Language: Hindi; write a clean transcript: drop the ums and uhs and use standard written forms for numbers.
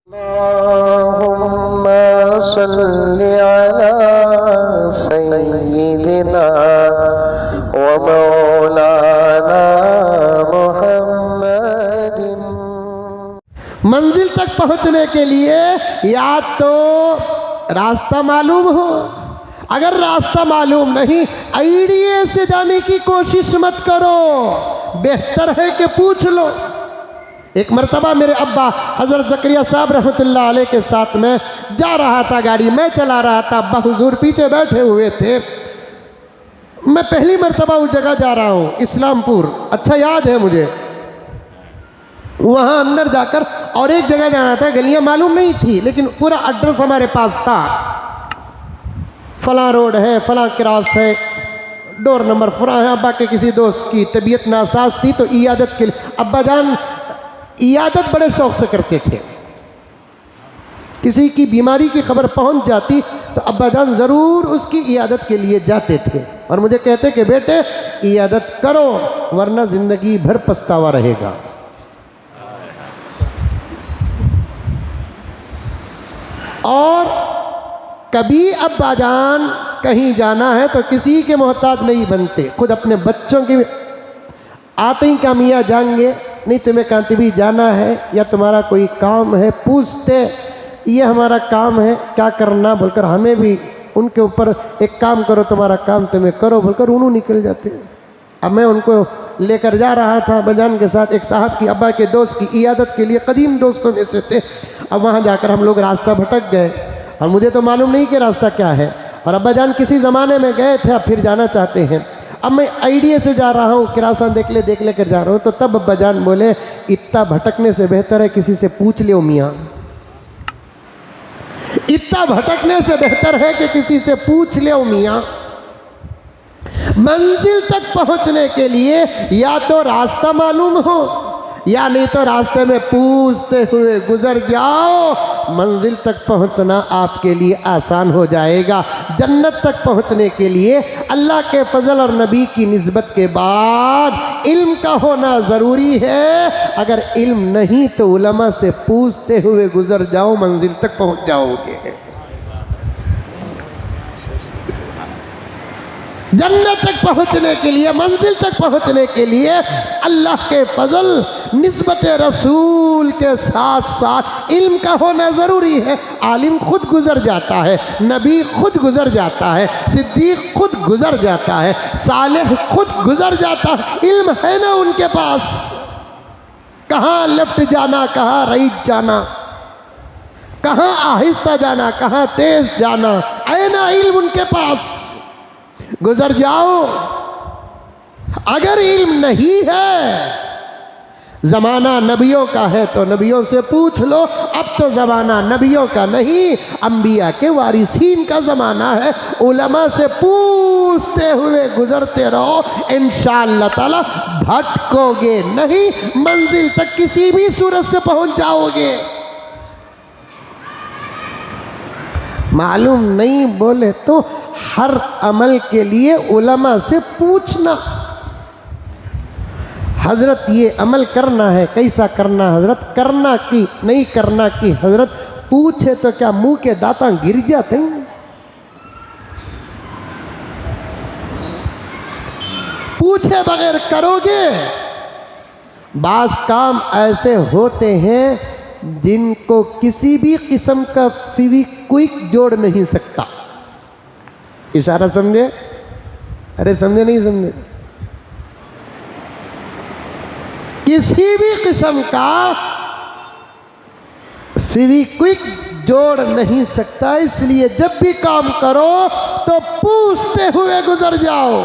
अल्लाहुम्मा सल्लि अला सय्यिदिना व मौलाना मुहम्मदिन। मंजिल तक पहुंचने के लिए या तो रास्ता मालूम हो, अगर रास्ता मालूम नहीं आइडिया से जाने की कोशिश मत करो, बेहतर है कि पूछ लो। एक मरतबा मेरे अब्बा हज़रत ज़करिया साहब रहमतुल्लाह अलैह के साथ में जा रहा था, गाड़ी मैं चला रहा था, अब्बा हुजूर पीछे बैठे हुए थे। मैं पहली मरतबा उस जगह जा रहा हूँ, इस्लामपुर, अच्छा याद है मुझे। वहाँ अंदर जाकर और एक जगह जाना था, गलियाँ मालूम नहीं थी लेकिन पूरा एड्रेस हमारे पास था। फलां रोड है, फलां क्रॉस है, डोर नंबर फलां है। अब्बा के किसी दोस्त की तबीयत नासाज थी तो इयादत के लिए, अब्बा जान इयादत बड़े शौक से करते थे। किसी की बीमारी की खबर पहुंच जाती तो अब्बा जान ज़रूर उसकी इयादत के लिए जाते थे और मुझे कहते कि बेटे इयादत करो वरना ज़िंदगी भर पछतावा रहेगा। और कभी अब्बा जान कहीं जाना है तो किसी के मोहताज नहीं बनते, खुद अपने बच्चों के आते ही क्या मियाँ जाएंगे, नहीं तुम्हें कहीं भी जाना है या तुम्हारा कोई काम है, पूछते ये हमारा काम है क्या करना बोलकर, हमें भी उनके ऊपर एक काम करो तुम्हारा काम तुम्हें करो बोलकर उन्होंने निकल जाते। अब मैं उनको लेकर जा रहा था बजान के साथ, एक साहब की अब्बा के दोस्त की इयादत के लिए, कदीम दोस्तों में से थे। अब वहाँ जाकर हम लोग रास्ता भटक गए और मुझे तो मालूम नहीं कि रास्ता क्या है, और अब्बा जान किसी ज़माने में गए थे अब फिर जाना चाहते हैं। अब मैं आइडिया से जा रहा हूँ, किरासा देख ले कर जा रहा हूँ, तो तब अब्बा जान बोले इतना भटकने से बेहतर है किसी से पूछ ले मियाँ, इतना भटकने से बेहतर है कि किसी से पूछ ले मियाँ। मंजिल तक पहुँचने के लिए या तो रास्ता मालूम हो या नहीं तो रास्ते में पूछते हुए गुजर जाओ, मंजिल तक पहुंचना आपके लिए आसान हो जाएगा। जन्नत तक पहुंचने के लिए अल्लाह के फजल और नबी की निस्बत के बाद इल्म का होना ज़रूरी है। अगर इल्म नहीं तो उलमा से पूछते हुए गुजर जाओ, मंजिल तक पहुंच जाओगे। जन्नत तक पहुंचने के लिए, मंजिल तक पहुंचने के लिए अल्लाह के फजल निस्बत रसूल के साथ साथ इल्म का होना ज़रूरी है। आलिम खुद गुज़र जाता है, नबी खुद गुज़र जाता है, सिद्दीक़ खुद गुज़र जाता है, सालेह खुद गुज़र जाता है। इल्म है ना उनके पास, कहाँ लेफ्ट जाना, कहाँ राइट जाना, कहाँ आहिस्ता जाना, कहाँ तेज़ जाना, है ना इल्म उनके पास, गुजर जाओ। अगर इल्म नहीं है, ज़माना नबियों का है तो नबियों से पूछ लो। अब तो ज़माना नबियों का नहीं, अंबिया के वारिसीन का ज़माना है। उलमा से पूछते हुए गुजरते रहो, इंशाअल्लाह ताला भटकोगे नहीं, मंजिल तक किसी भी सूरत से पहुंच जाओगे। मालूम नहीं बोले तो हर अमल के लिए उलमा से पूछना, हजरत ये अमल करना है कैसा करना, हजरत करना की नहीं करना की, हजरत पूछे तो क्या मुंह के दांता गिर जाते हैं। पूछे बगैर करोगे, बास काम ऐसे होते हैं जिनको किसी भी किस्म का फेविक्विक जोड़ नहीं सकता। इशारा समझे? अरे समझे नहीं समझे? किसी भी किस्म का फेविक्विक जोड़ नहीं सकता। इसलिए जब भी काम करो तो पूछते हुए गुजर जाओ।